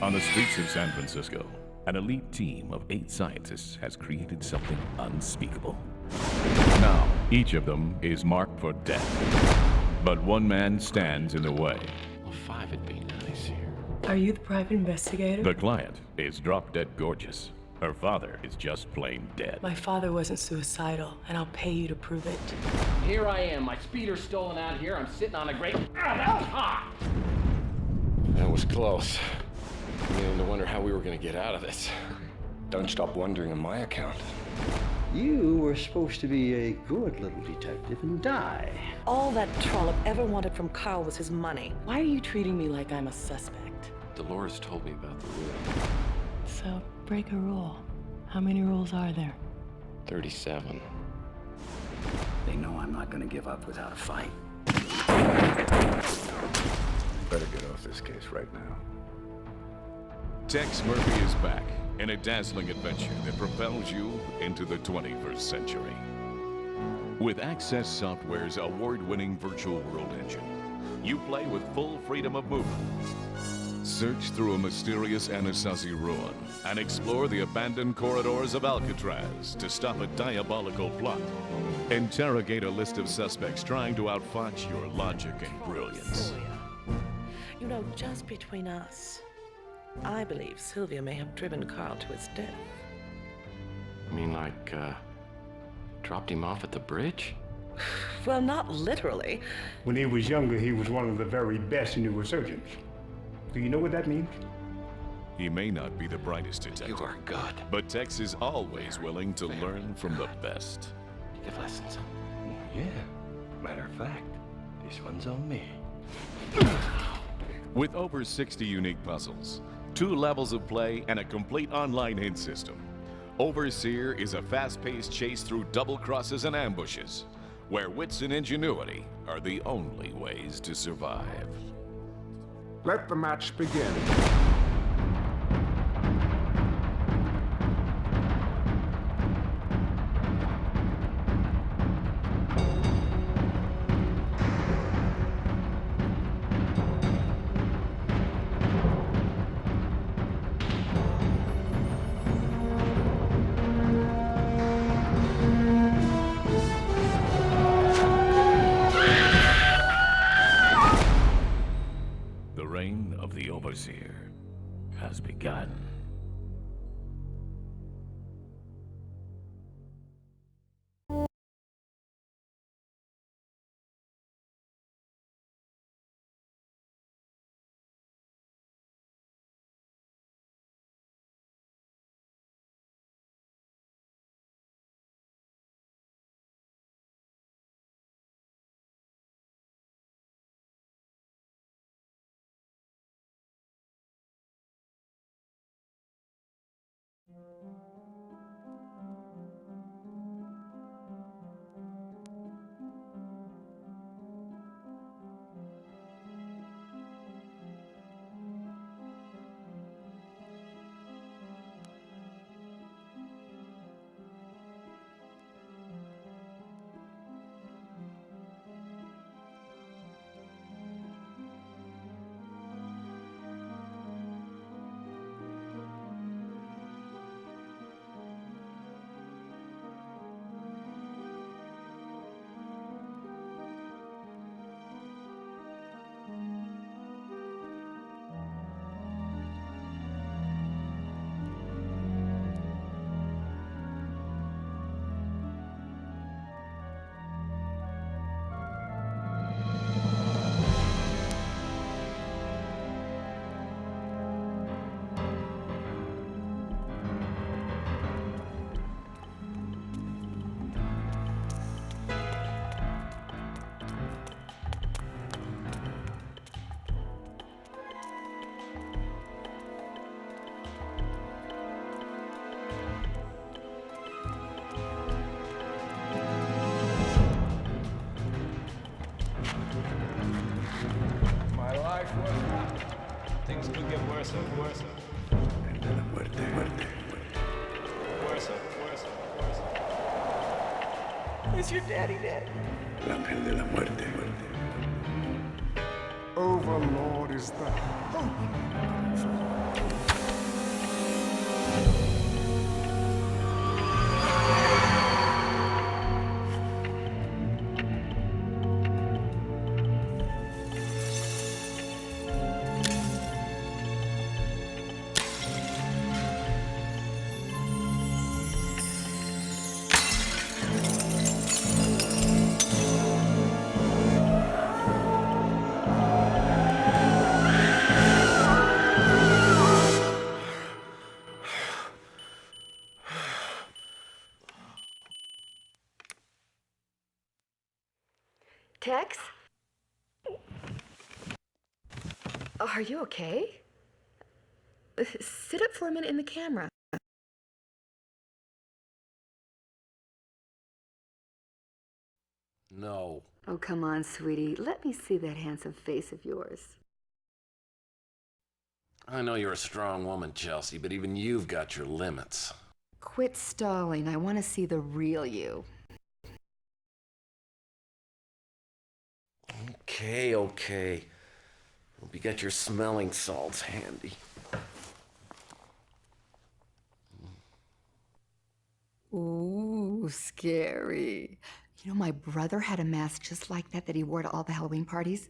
On the streets of San Francisco, an elite team of 8 scientists has created something unspeakable. Now, each of them is marked for death. But one man stands in the way. Well, 5 would be nice here. Are you the private investigator? The client is drop-dead gorgeous. Her father is just plain dead. My father wasn't suicidal, and I'll pay you to prove it. Here I am. My speeder's stolen out here. I'm sitting on a great... Ah, that was hot! That was close. I'm beginning to wonder how we were going to get out of this. Don't stop wondering on my account. You were supposed to be a good little detective and die. All that trollop ever wanted from Carl was his money. Why are you treating me like I'm a suspect? Dolores told me about the rule. So, break a rule. How many rules are there? 37. They know I'm not gonna give up without a fight. Better get off this case right now. Tex Murphy is back in a dazzling adventure that propels you into the 21st century. With Access Software's award-winning virtual world engine, you play with full freedom of movement. Search through a mysterious Anasazi ruin and explore the abandoned corridors of Alcatraz to stop a diabolical plot. Interrogate a list of suspects trying to outfox your logic and brilliance. You know, just between us, I believe Sylvia may have driven Carl to his death. You mean like, dropped him off at the bridge? Well, not literally. When he was younger, he was one of the very best neurosurgeons. Do you know what that means? He may not be the brightest detective. You are good. But Tex is always willing to learn from the best. Give lessons. Yeah. Matter of fact, this one's on me. With over 60 unique puzzles, 2 levels of play, and a complete online hint system, Overseer is a fast-paced chase through double crosses and ambushes, where wits and ingenuity are the only ways to survive. Let the match begin. The reign of the Overseer has begun. Things could get worse and worse. Worse. Is your daddy dead? Oh, Overlord is the Tex? Are you okay? Sit up for a minute in the camera. No. Oh, come on, sweetie. Let me see that handsome face of yours. I know you're a strong woman, Chelsea, but even you've got your limits. Quit stalling. I want to see the real you. Okay. Hope you got your smelling salts handy. Ooh, scary. You know, my brother had a mask just like that he wore to all the Halloween parties.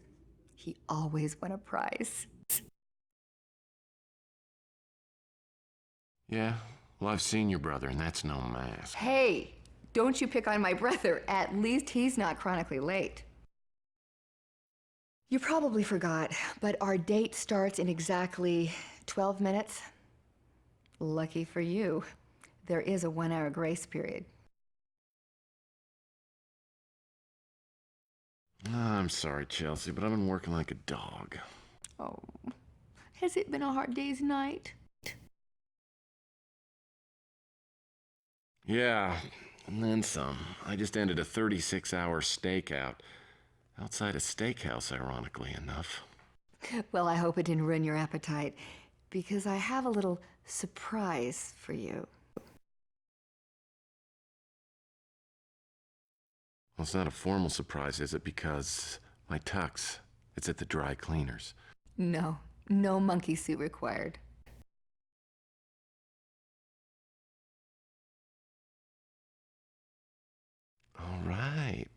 He always won a prize. Yeah, well, I've seen your brother, and that's no mask. Hey, don't you pick on my brother. At least he's not chronically late. You probably forgot, but our date starts in exactly 12 minutes. Lucky for you, there is a 1-hour grace period. I'm sorry, Chelsea, but I've been working like a dog. Oh, has it been a hard day's night? Yeah, and then some. I just ended a 36-hour stakeout. Outside a steakhouse, ironically enough. Well, I hope it didn't ruin your appetite, because I have a little surprise for you. Well, it's not a formal surprise, is it? Because my tux, it's at the dry cleaners. No monkey suit required. All right.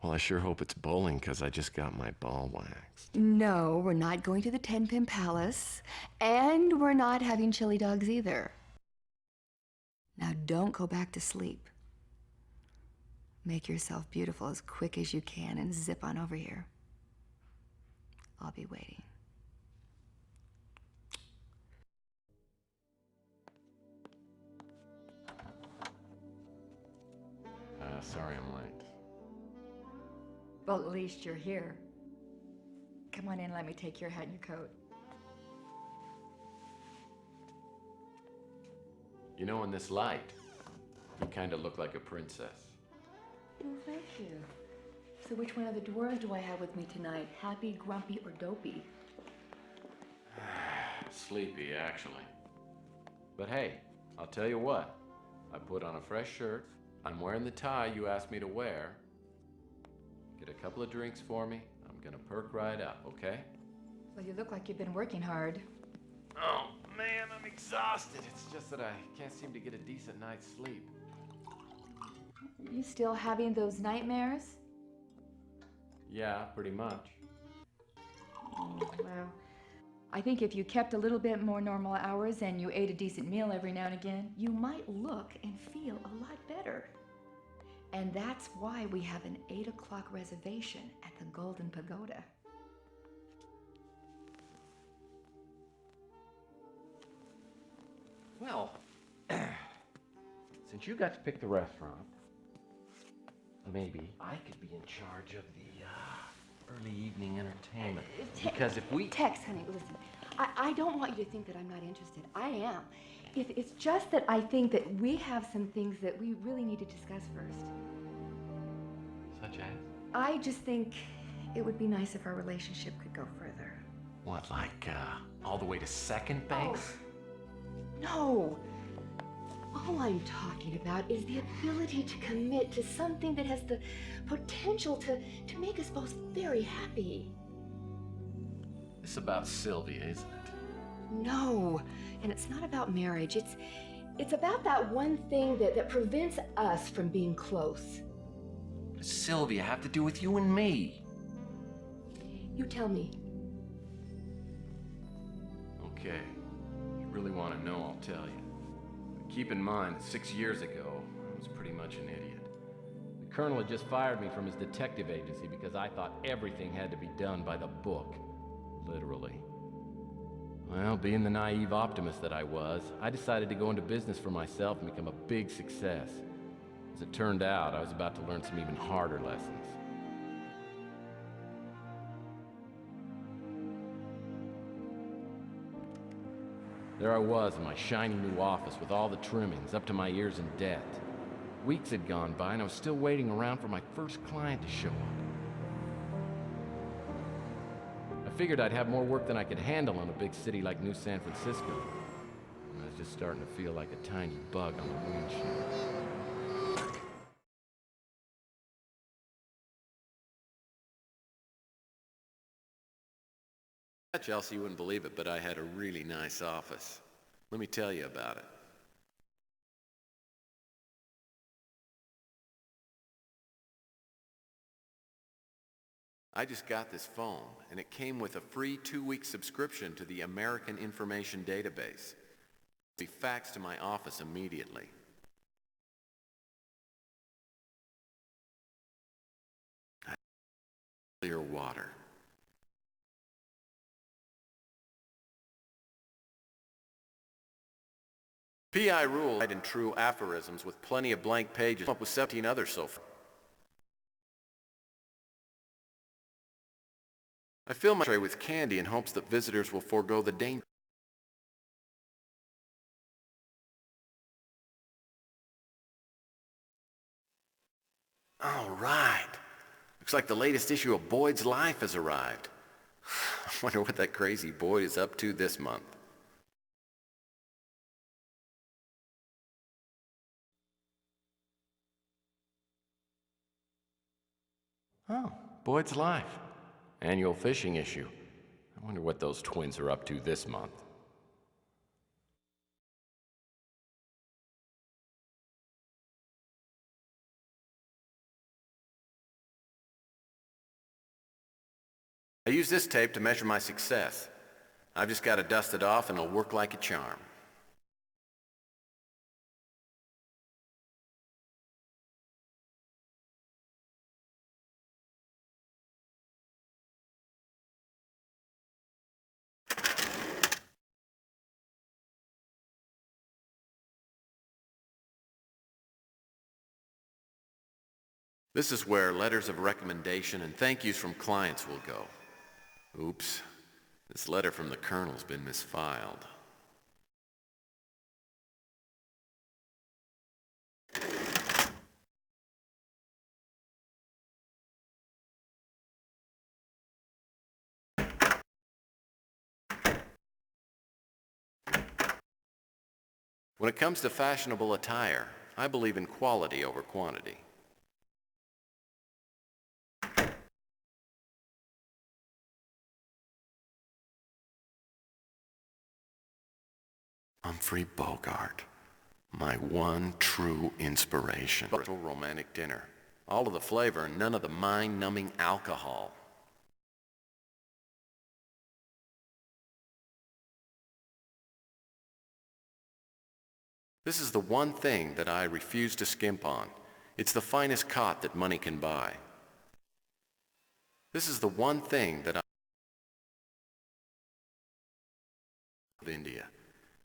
Well, I sure hope it's bowling, because I just got my ball waxed. No, we're not going to the 10-Pin Palace, and we're not having chili dogs either. Now don't go back to sleep. Make yourself beautiful as quick as you can and zip on over here. I'll be waiting. Sorry I'm late. Well, at least you're here. Come on in, let me take your hat and your coat. You know, in this light, you kind of look like a princess. Oh, thank you. So which one of the dwarves do I have with me tonight? Happy, grumpy, or dopey? Sleepy, actually. But hey, I'll tell you what. I put on a fresh shirt. I'm wearing the tie you asked me to wear. Get a couple of drinks for me. I'm gonna perk right up, okay? Well, you look like you've been working hard. Oh, man, I'm exhausted. It's just that I can't seem to get a decent night's sleep. You still having those nightmares? Yeah, pretty much. Well, I think if you kept a little bit more normal hours and you ate a decent meal every now and again, you might look and feel a lot better. And that's why we have an 8 o'clock reservation at the Golden Pagoda. Well, since you got to pick the restaurant, maybe I could be in charge of the early evening entertainment. Because if we... Tex, honey, listen. I don't want you to think that I'm not interested. I am. It's just that I think that we have some things that we really need to discuss first. Such as? I just think it would be nice if our relationship could go further. What, like, all the way to second base? Oh. No. All I'm talking about is the ability to commit to something that has the potential to make us both very happy. This is about Sylvia, isn't it? No, and it's not about marriage. It's about that one thing that prevents us from being close. What does Sylvia have to do with you and me? You tell me. Okay. If you really want to know, I'll tell you. But keep in mind that 6 years ago, I was pretty much an idiot. The colonel had just fired me from his detective agency because I thought everything had to be done by the book. Literally. Well, being the naive optimist that I was, I decided to go into business for myself and become a big success. As it turned out, I was about to learn some even harder lessons. There I was in my shiny new office with all the trimmings up to my ears in debt. Weeks had gone by and I was still waiting around for my first client to show up. I figured I'd have more work than I could handle in a big city like New San Francisco. And I was just starting to feel like a tiny bug on the windshield. Chelsea, you wouldn't believe it, but I had a really nice office. Let me tell you about it. I just got this phone, and it came with a free 2-week subscription to the American Information Database. It'd be faxed to my office immediately. Clear water. PI rule in true aphorisms with plenty of blank pages, up with 17 others so far. I fill my tray with candy in hopes that visitors will forego the danger. All right. Looks like the latest issue of Boyd's Life has arrived. I wonder what that crazy Boyd is up to this month. Oh, Boyd's Life. Annual fishing issue. I wonder what those twins are up to this month. I use this tape to measure my success. I've just got to dust it off and it'll work like a charm. This is where letters of recommendation and thank yous from clients will go. Oops, this letter from the colonel's been misfiled. When it comes to fashionable attire, I believe in quality over quantity. Humphrey Bogart, my one true inspiration. Romantic dinner. All of the flavor and none of the mind-numbing alcohol. This is the one thing that I refuse to skimp on. It's the finest cot that money can buy. This is the one thing that I of India.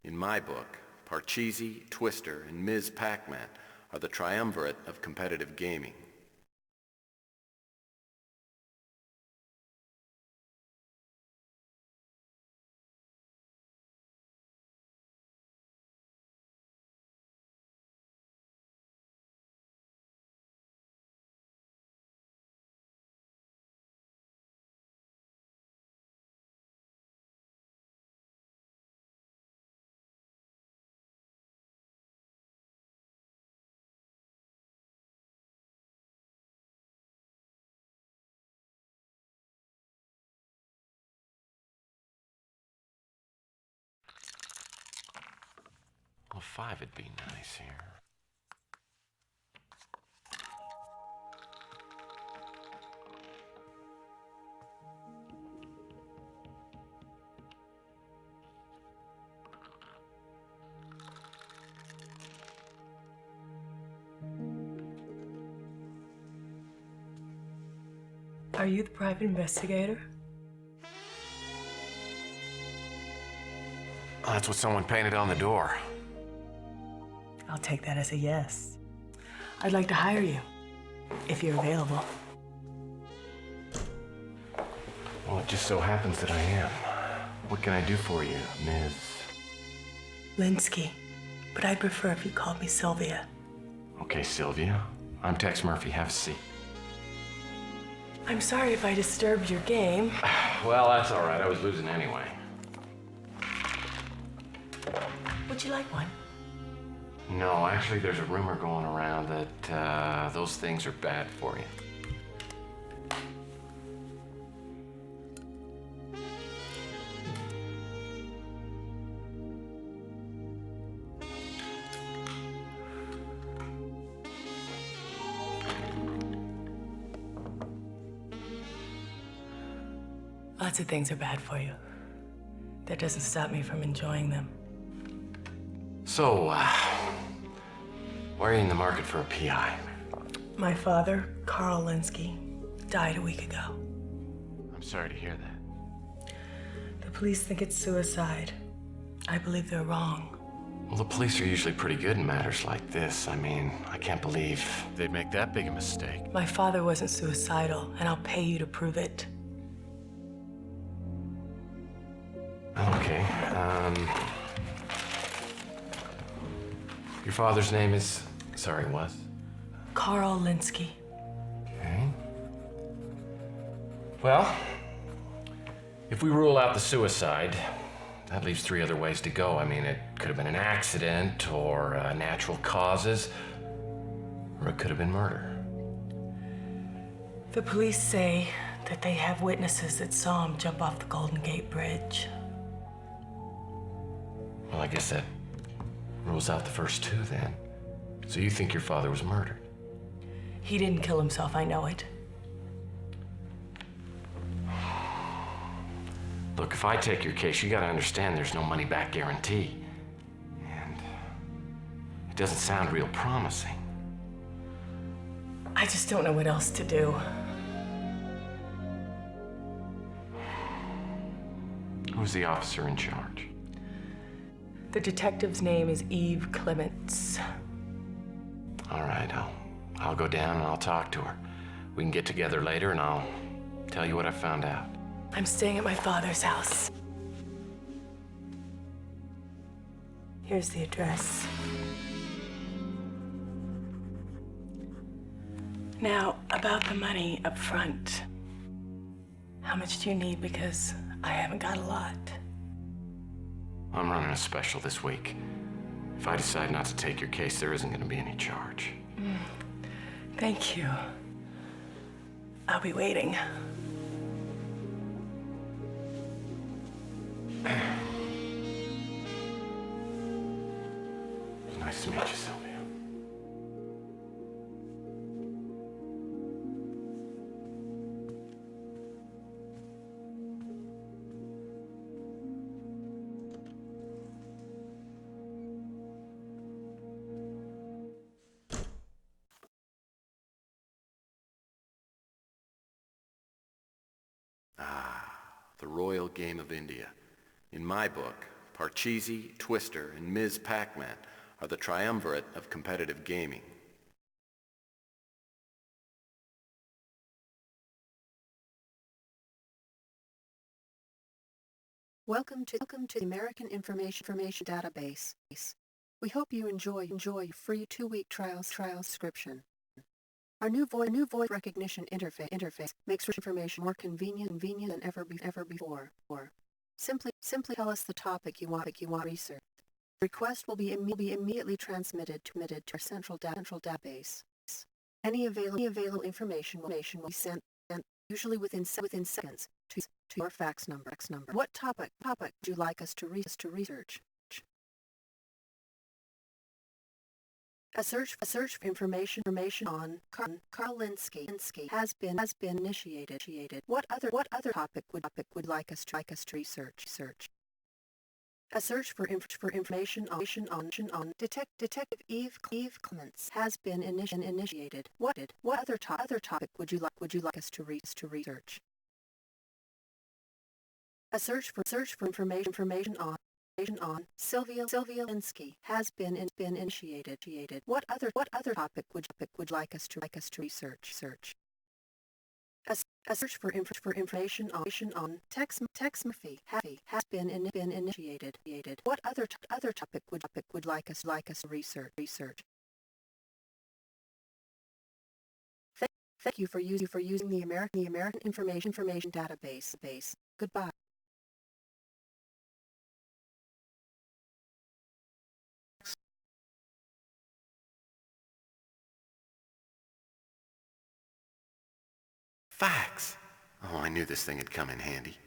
In my book, Parcheesi, Twister, and Ms. Pac-Man are the triumvirate of competitive gaming. 5 would be nice here. Are you the private investigator? Oh, that's what someone painted on the door. I'll take that as a yes. I'd like to hire you, if you're available. Well, it just so happens that I am. What can I do for you, Ms. Linsky, but I'd prefer if you called me Sylvia. Okay, Sylvia. I'm Tex Murphy. Have a seat. I'm sorry if I disturbed your game. Well, that's all right. I was losing anyway. Would you like one? No, actually, there's a rumor going around that those things are bad for you. Lots of things are bad for you. That doesn't stop me from enjoying them. So, why are you in the market for a PI? My father, Carl Linsky, died a week ago. I'm sorry to hear that. The police think it's suicide. I believe they're wrong. Well, the police are usually pretty good in matters like this. I mean, I can't believe they'd make that big a mistake. My father wasn't suicidal, and I'll pay you to prove it. Okay, your father's name is... Sorry, was? Carl Linsky. Okay. Well, if we rule out the suicide, that leaves 3 other ways to go. I mean, it could have been an accident, or natural causes, or it could have been murder. The police say that they have witnesses that saw him jump off the Golden Gate Bridge. Well, I guess that rules out the first 2 then. So you think your father was murdered? He didn't kill himself, I know it. Look, if I take your case, you gotta understand there's no money back guarantee. And it doesn't sound real promising. I just don't know what else to do. Who's the officer in charge? The detective's name is Eve Clements. All right, I'll go down and I'll talk to her. We can get together later and I'll tell you what I found out. I'm staying at my father's house. Here's the address. Now, about the money up front. How much do you need? Because I haven't got a lot. I'm running a special this week. If I decide not to take your case, there isn't going to be any charge. Thank you. I'll be waiting. Nice to meet you, Sylvia. The Royal Game of India. In my book, Parcheesi, Twister, and Ms. Pac-Man are the triumvirate of competitive gaming. Welcome to the American Information Database. We hope you enjoy your free 2-week trial subscription. Our new voice recognition interface makes information more convenient than ever before. Simply tell us the topic you want research. Request will be immediately transmitted to our central database. Any available information will be sent usually within seconds to your fax number. What topic would you like us to research? A search for information on Carl Linsky has been initiated. What other topic would like us to research? A search for information on Detective Eve Clements has been initiated. What other topic would you like us to research? A search for information on Sylvia Linsky has been initiated. What other topic would like us to research? A search for information on Tex Murphy has been initiated. What other topic would like us to research? Thank you for using the American Information Database. Goodbye. Facts! Oh, I knew this thing had come in handy.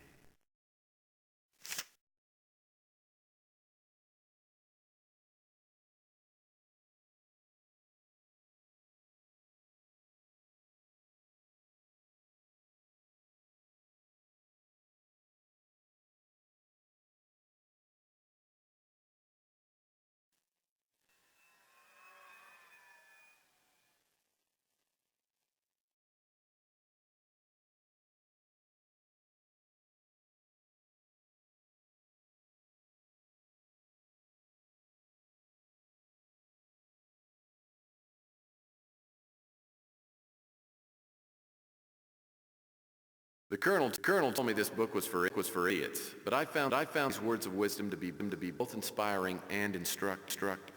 The Colonel told me this book was for idiots, but I found his words of wisdom to be both inspiring and instructive.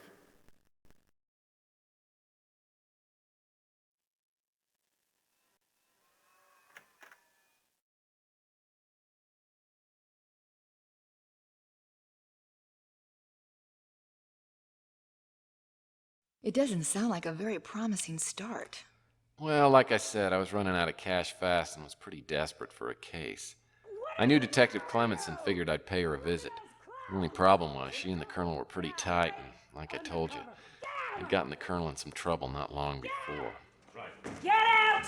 It doesn't sound like a very promising start. Well, like I said, I was running out of cash fast and was pretty desperate for a case. I knew Detective Clements and figured I'd pay her a visit. The only problem was she and the Colonel were pretty tight, and like I told you, I'd gotten the Colonel in some trouble not long before. Get out!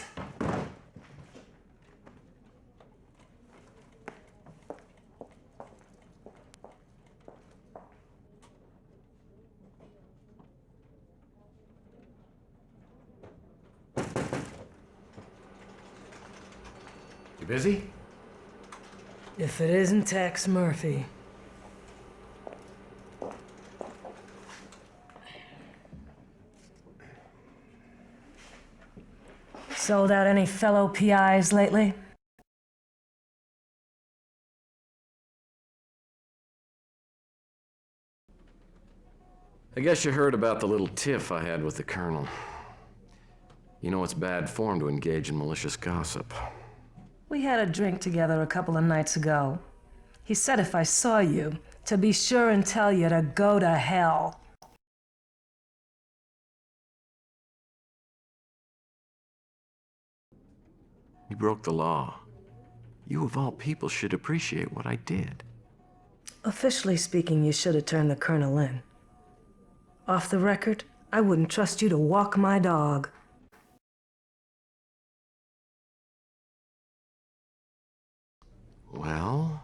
You busy? If it isn't Tex Murphy. Sold out any fellow PIs lately? I guess you heard about the little tiff I had with the Colonel. You know it's bad form to engage in malicious gossip. We had a drink together a couple of nights ago. He said if I saw you, to be sure and tell you to go to hell. You broke the law. You of all people should appreciate what I did. Officially speaking, you should have turned the Colonel in. Off the record, I wouldn't trust you to walk my dog. Well,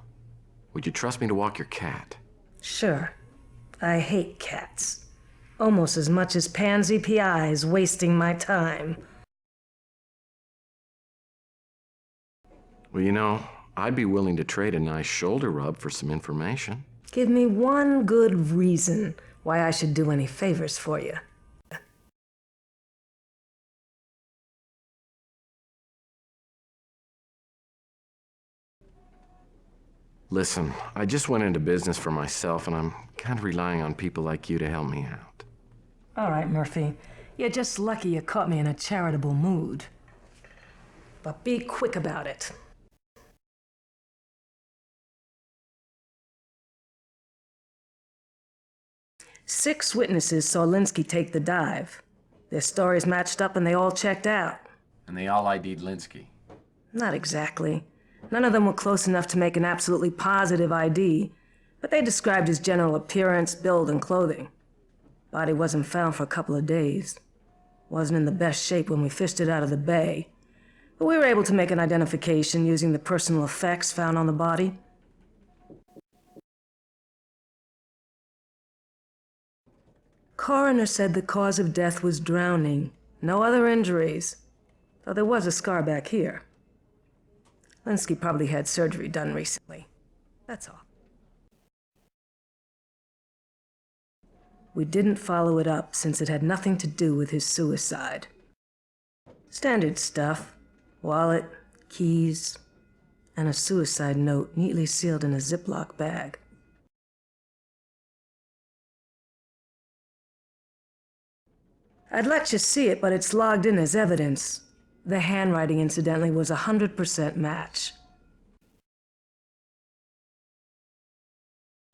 would you trust me to walk your cat? Sure. I hate cats. Almost as much as pansy PIs wasting my time. Well, you know, I'd be willing to trade a nice shoulder rub for some information. Give me one good reason why I should do any favors for you. Listen, I just went into business for myself, and I'm kind of relying on people like you to help me out. All right, Murphy. You're just lucky you caught me in a charitable mood. But be quick about it. Six witnesses saw Linsky take the dive. Their stories matched up and they all checked out. And they all ID'd Linsky. Not exactly. None of them were close enough to make an absolutely positive ID, but they described his general appearance, build, and clothing. Body wasn't found for a couple of days. Wasn't in the best shape when we fished it out of the bay. But we were able to make an identification using the personal effects found on the body. Coroner said the cause of death was drowning. No other injuries. Though there was a scar back here. Linsky probably had surgery done recently. That's all. We didn't follow it up since it had nothing to do with his suicide. Standard stuff. Wallet, keys, and a suicide note neatly sealed in a Ziploc bag. I'd let you see it, but it's logged in as evidence. The handwriting, incidentally, was a 100% match.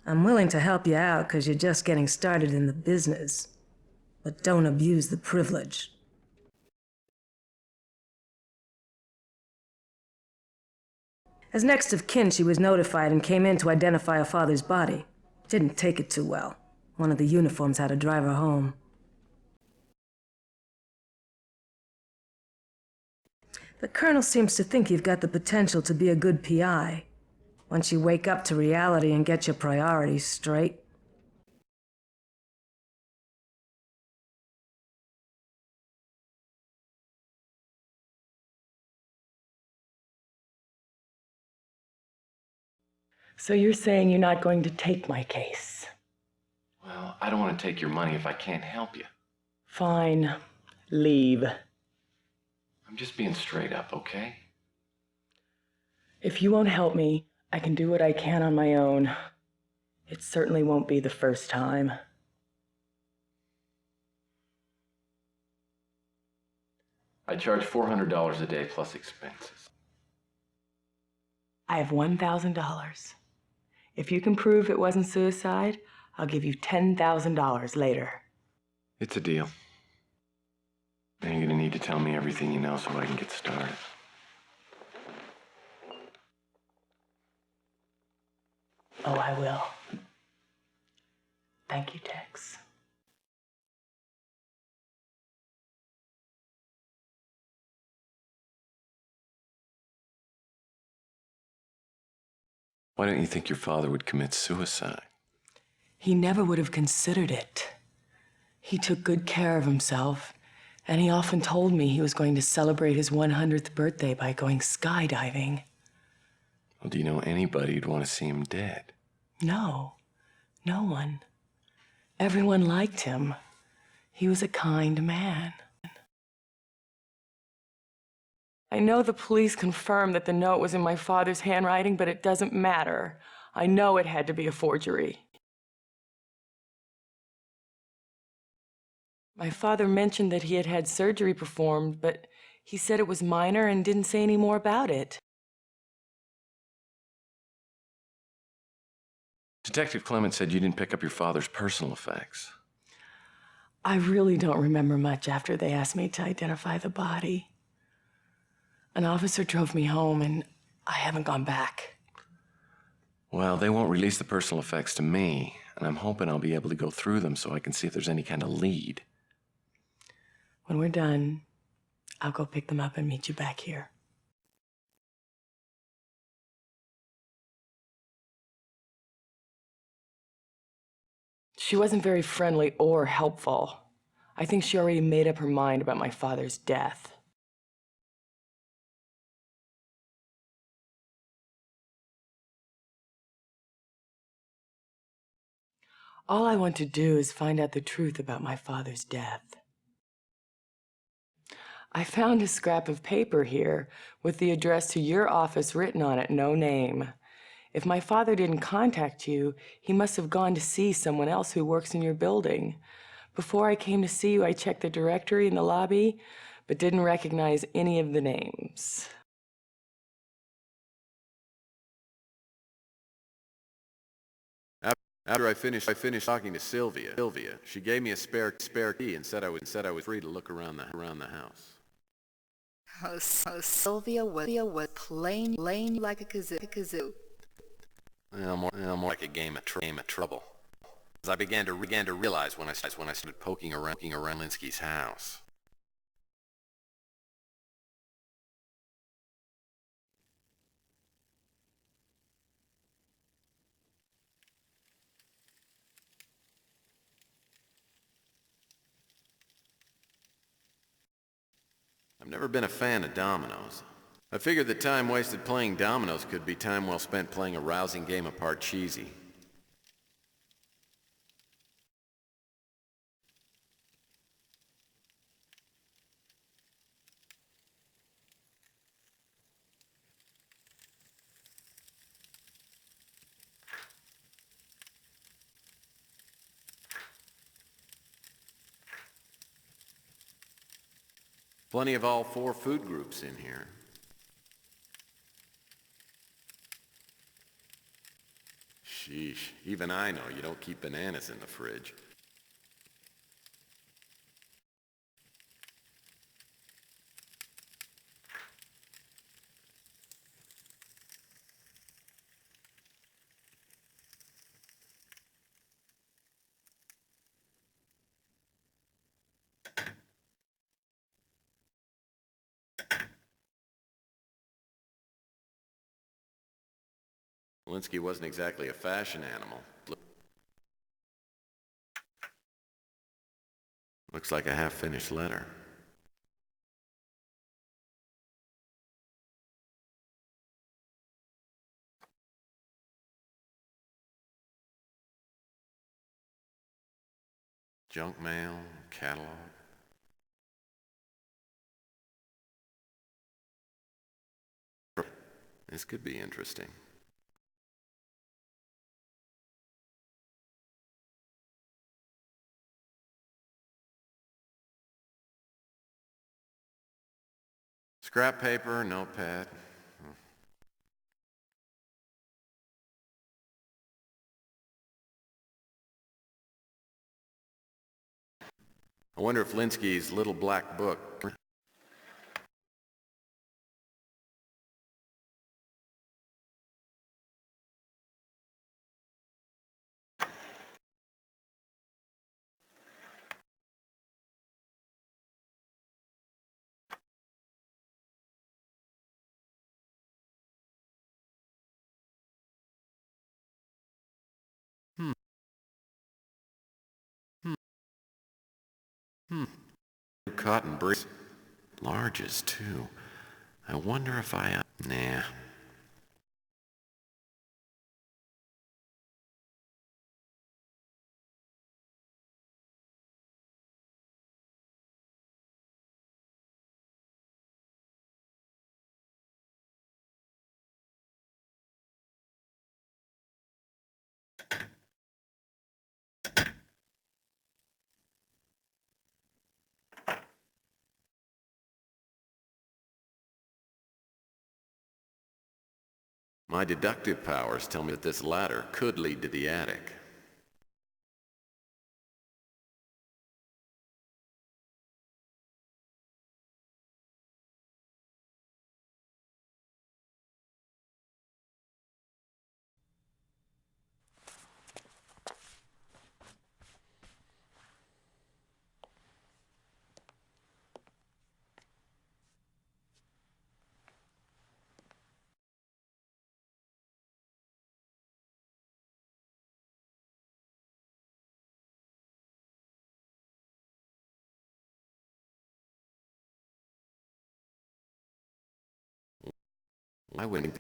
I'm willing to help you out because you're just getting started in the business. But don't abuse the privilege. As next of kin, she was notified and came in to identify her father's body. Didn't take it too well. One of the uniforms had to drive her home. The colonel seems to think you've got the potential to be a good PI. Once you wake up to reality and get your priorities straight. So you're saying you're not going to take my case? Well, I don't want to take your money if I can't help you. Fine. Leave. I'm just being straight up, okay? If you won't help me, I can do what I can on my own. It certainly won't be the first time. I charge $400 a day plus expenses. I have $1,000. If you can prove it wasn't suicide, I'll give you $10,000 later. It's a deal. Then you're gonna need to tell me everything you know so I can get started. Oh, I will. Thank you, Tex. Why don't you think your father would commit suicide? He never would have considered it. He took good care of himself, and he often told me he was going to celebrate his 100th birthday by going skydiving. Well, do you know anybody who'd want to see him dead? No, no one. Everyone liked him. He was a kind man. I know the police confirmed that the note was in my father's handwriting, but it doesn't matter. I know it had to be a forgery. My father mentioned that he had had surgery performed, but he said it was minor and didn't say any more about it. Detective Clement said you didn't pick up your father's personal effects. I really don't remember much after they asked me to identify the body. An officer drove me home, and I haven't gone back. Well, they won't release the personal effects to me, and I'm hoping I'll be able to go through them so I can see if there's any kind of lead. When we're done, I'll go pick them up and meet you back here. She wasn't very friendly or helpful. I think she already made up her mind about my father's death. All I want to do is find out the truth about my father's death. I found a scrap of paper here with the address to your office written on it, no name. If my father didn't contact you, he must have gone to see someone else who works in your building. Before I came to see you, I checked the directory in the lobby, but didn't recognize any of the names. After I finished talking to Sylvia, she gave me a spare key and said I was free to look around the house. Oh, Sylvia was playing like a kazoo. Well, more like a game of trouble. I began to realize when I started poking around Linsky's house. I've never been a fan of dominoes. I figured the time wasted playing dominoes could be time well spent playing a rousing game of Parcheesi. Plenty of all 4 food groups in here. Sheesh, even I know you don't keep bananas in the fridge. Linsky wasn't exactly a fashion animal. Looks like a half-finished letter. Junk mail, catalog. This could be interesting. Scrap paper, notepad. I wonder if Linsky's little black book... Cotton breeze. Larges, too. I wonder if I... Nah. My deductive powers tell me that this ladder could lead to the attic. Why wouldn't...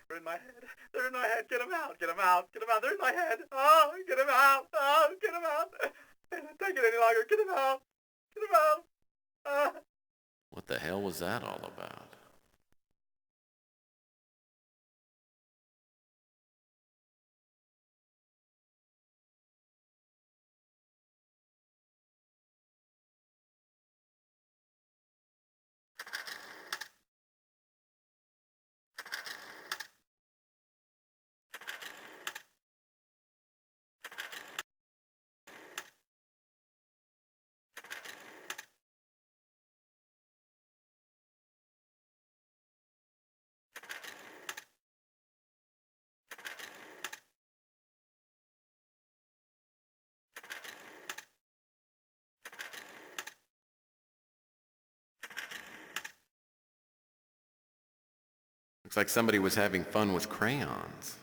They're in my head. They're in my head. Get them out. Get them out. Get them out. They're in my head. Oh, get them out. Oh, get them out. I can't take it any longer. Get them out. Get them out. What the hell was that all about? Looks like somebody was having fun with crayons.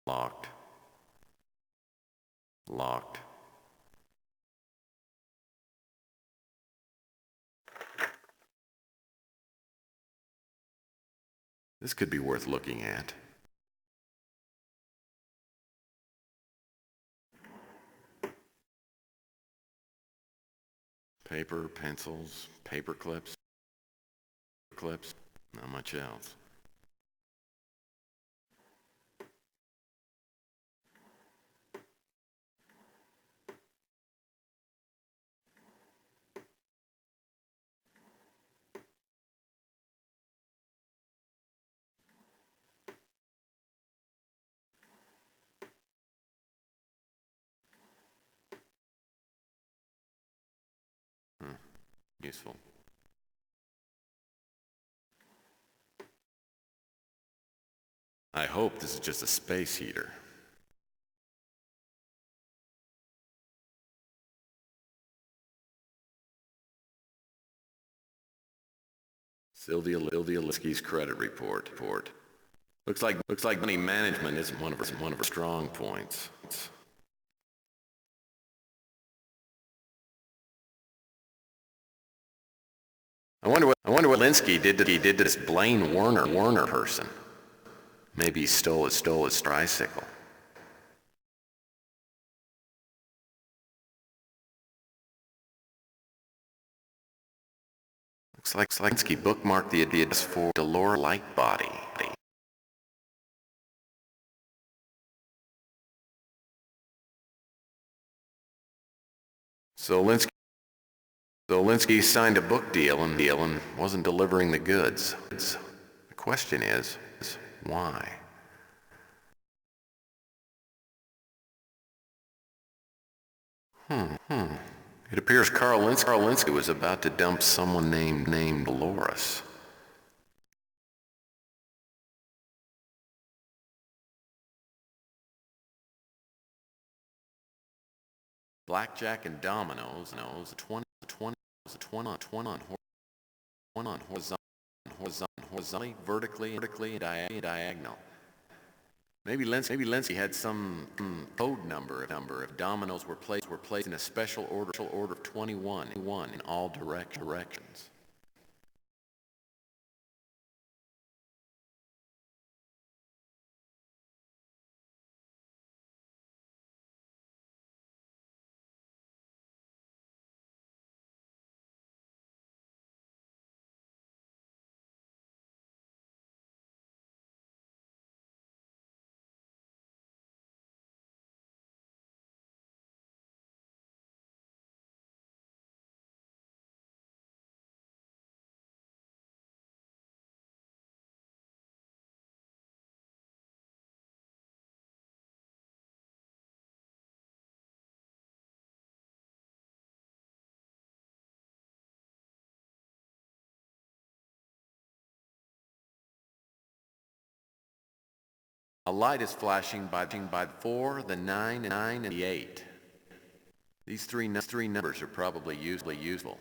Locked. Locked. This could be worth looking at. Paper, pencils, paper clips. Not much else. Useful. I hope this is just a space heater. Sylvia Linsky's credit report. Looks like money management isn't one of her strong points. I wonder what Linsky did to this Blaine Warner person. Maybe he stole his tricycle. Looks like Linsky bookmarked the address for Delora Lightbody. So Linsky signed a book deal and wasn't delivering the goods. The question is why? It appears Carl Linsky was about to dump someone named Dolores. Blackjack and dominoes, 20 on horizontally, vertically, and diagonal. Maybe Linsky had some code number if dominoes were placed in a special order of 21 in all directions. A light is flashing by the 4, the 9, and the 8. These three numbers are probably useful.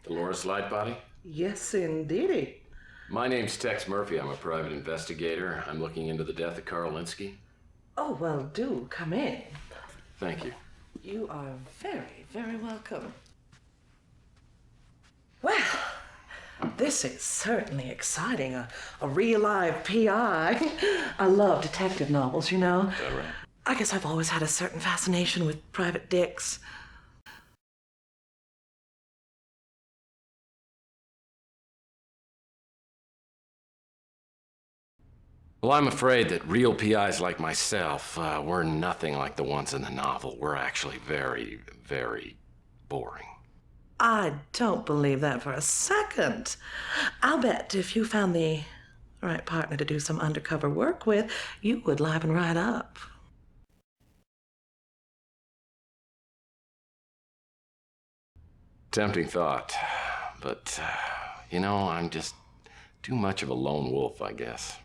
Dolores Lightbody? Yes, indeedy. My name's Tex Murphy. I'm a private investigator. I'm looking into the death of Carl Linsky. Oh, well, do come in. Thank you. You are very, very welcome. Well, this is certainly exciting. A real live PI. I love detective novels, you know. Is that right? I guess I've always had a certain fascination with private dicks. Well, I'm afraid that real PIs like myself, we're nothing like the ones in the novel. We're actually very, very boring. I don't believe that for a second. I'll bet if you found the the right partner to do some undercover work with, you would liven right up. Tempting thought, but, you know, I'm just too much of a lone wolf, I guess.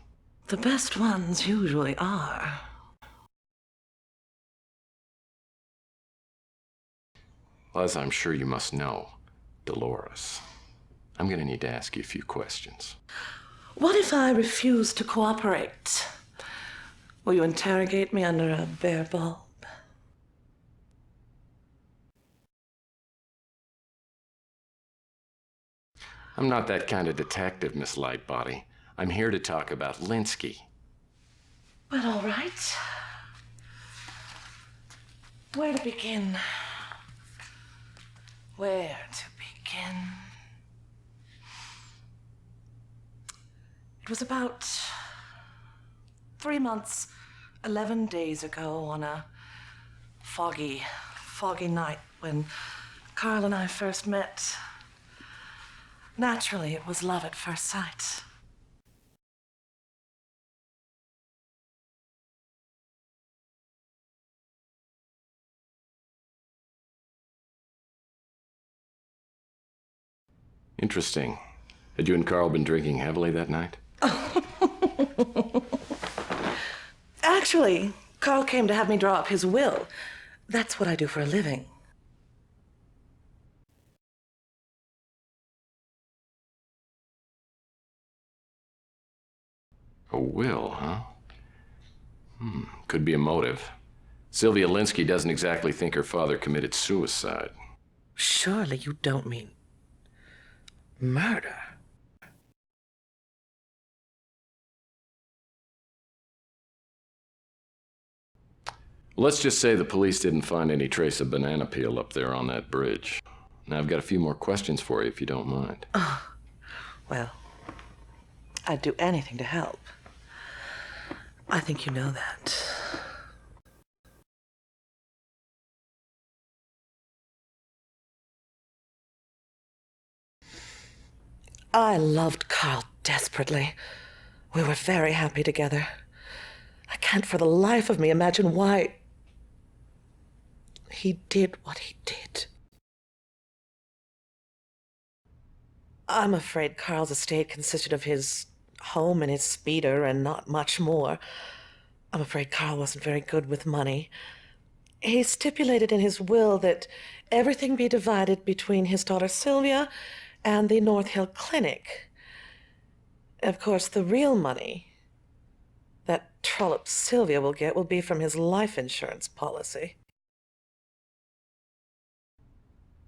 The best ones usually are. Well, as I'm sure you must know, Dolores, I'm gonna need to ask you a few questions. What if I refuse to cooperate? Will you interrogate me under a bare bulb? I'm not that kind of detective, Miss Lightbody. I'm here to talk about Linsky. Well, all right. Where to begin? Where to begin? It was about 3 months, 11 days ago on a foggy night when Carl and I first met. Naturally, it was love at first sight. Interesting. Had you and Carl been drinking heavily that night? Actually, Carl came to have me draw up his will. That's what I do for a living. A will, huh? Could be a motive. Sylvia Linsky doesn't exactly think her father committed suicide. Surely you don't mean murder? Let's just say the police didn't find any trace of banana peel up there on that bridge. Now, I've got a few more questions for you, if you don't mind. Oh, well, I'd do anything to help. I think you know that. I loved Carl desperately. We were very happy together. I can't for the life of me imagine why he did what he did. I'm afraid Carl's estate consisted of his home and his speeder and not much more. I'm afraid Carl wasn't very good with money. He stipulated in his will that everything be divided between his daughter Sylvia and the North Hill Clinic. Of course, the real money that trollop Sylvia will get will be from his life insurance policy.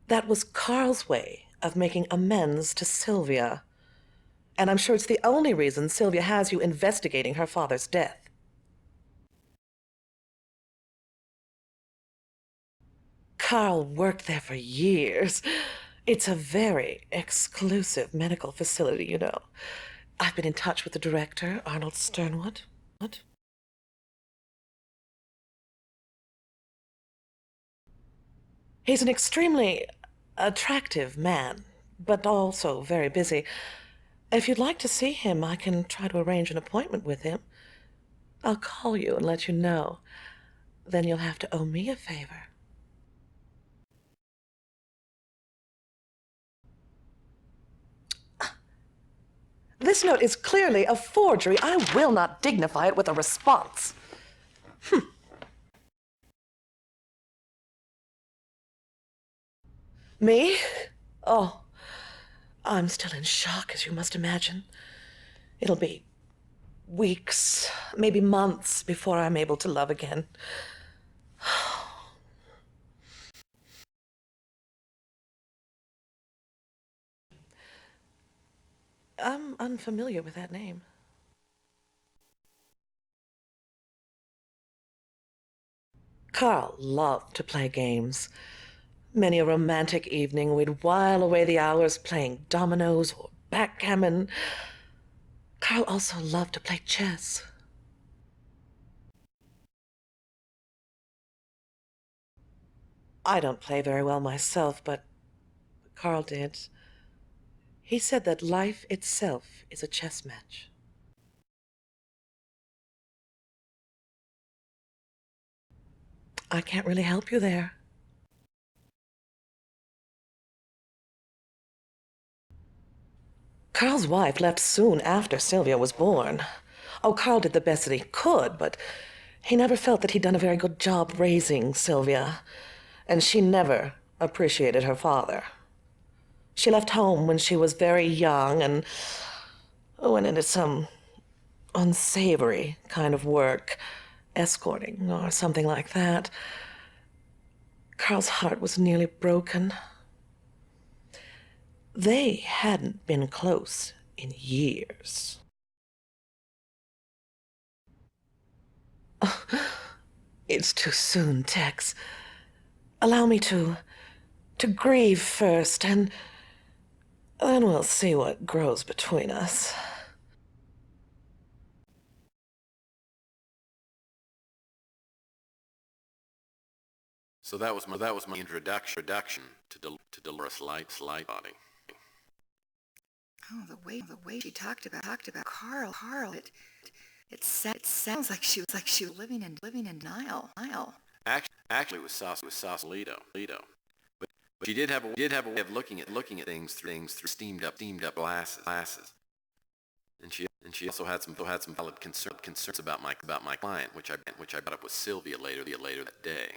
That was Carl's way of making amends to Sylvia. And I'm sure it's the only reason Sylvia has you investigating her father's death. Carl worked there for years. It's a very exclusive medical facility, you know. I've been in touch with the director, Arnold Sternwood. What? He's an extremely attractive man, but also very busy. If you'd like to see him, I can try to arrange an appointment with him. I'll call you and let you know. Then you'll have to owe me a favor. This note is clearly a forgery. I will not dignify it with a response. Me? Oh, I'm still in shock, as you must imagine. It'll be weeks, maybe months, before I'm able to love again. I'm unfamiliar with that name. Carl loved to play games. Many a romantic evening, we'd while away the hours playing dominoes or backgammon. Carl also loved to play chess. I don't play very well myself, but Carl did. He said that life itself is a chess match. I can't really help you there. Carl's wife left soon after Sylvia was born. Oh, Carl did the best that he could, but he never felt that he'd done a very good job raising Sylvia, and she never appreciated her father. She left home when she was very young and went into some unsavory kind of work, escorting or something like that. Carl's heart was nearly broken. They hadn't been close in years. It's too soon, Tex. Allow me to grieve first, and then we'll see what grows between us. So that was my introduction to Dolores Lightbody. Oh, the way she talked about Carl. It sounds like she was living in denial. Actually, it was Sausalito. But she did have a way of looking at things through steamed up glasses. And she also had some valid concerns about my client, which I brought up with Sylvia later that day.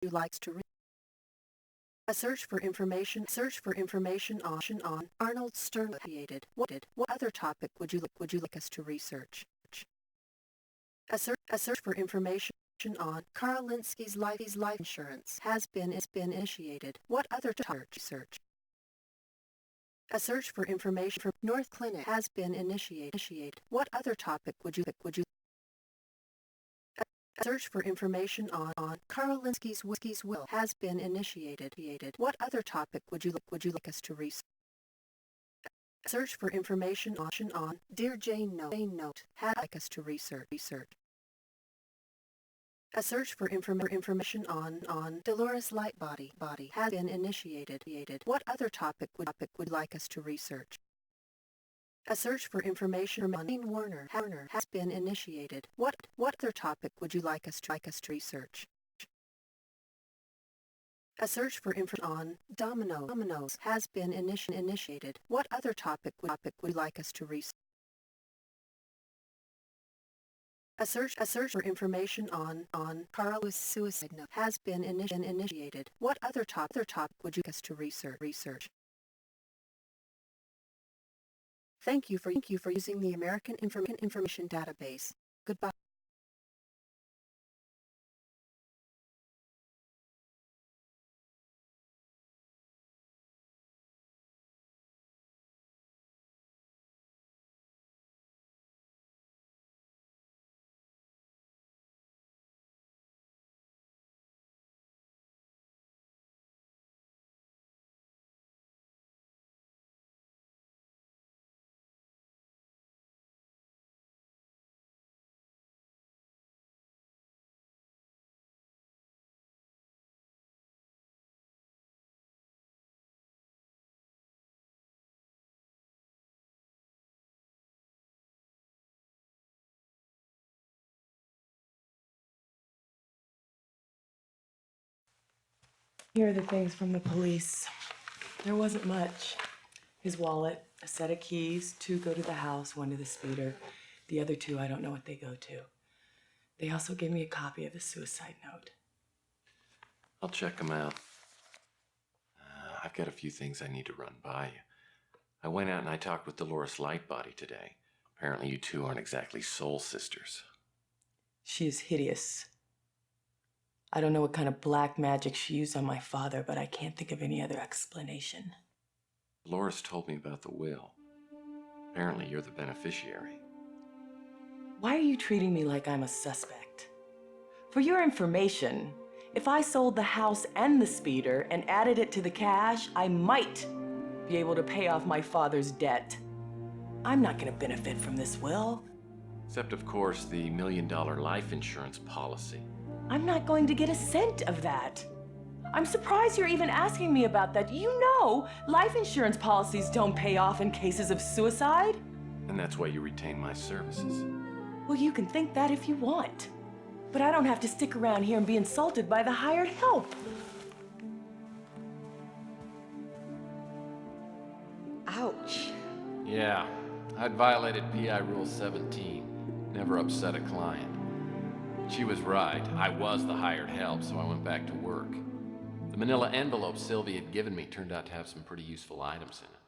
Who likes to read? A search for information on Arnold Stern created. What other topic would you like us to research? A search for information on Carl Linsky's life insurance has been initiated. What other topic search? A search for information for North Clinic has been initiated. What other topic would you A search for information on Carl Linsky's will has been initiated. What other topic would you like us to research? A search for information on Dear Jane Note has like us to research. A search for information on Dolores Lightbody has been initiated. What other topic would like us to research? A search for information on Jane Warner has been initiated. What other topic would you like us to research? A search for information on Dominoes has been initiated. What other topic would you like us to research? A search for information on Carlos' suicide note has been initiated. What other topic would you like us to research? Thank you for using the American Information Database. Goodbye. Here are the things from the police. There wasn't much. His wallet, a set of keys, 2 go to the house, 1 to the speeder. The other 2, I don't know what they go to. They also gave me a copy of the suicide note. I'll check them out. I've got a few things I need to run by you. I went out and I talked with Dolores Lightbody today. Apparently you two aren't exactly soul sisters. She is hideous. I don't know what kind of black magic she used on my father, but I can't think of any other explanation. Dolores told me about the will. Apparently you're the beneficiary. Why are you treating me like I'm a suspect? For your information, if I sold the house and the speeder and added it to the cash, I might be able to pay off my father's debt. I'm not going to benefit from this will. Except, of course, the $1 million life insurance policy. I'm not going to get a cent of that. I'm surprised you're even asking me about that. You know, life insurance policies don't pay off in cases of suicide. And that's why you retain my services. Well, you can think that if you want. But I don't have to stick around here and be insulted by the hired help. Ouch. Yeah, I'd violated PI Rule 17. Never upset a client. She was right. I was the hired help, so I went back to work. The manila envelope Sylvie had given me turned out to have some pretty useful items in it.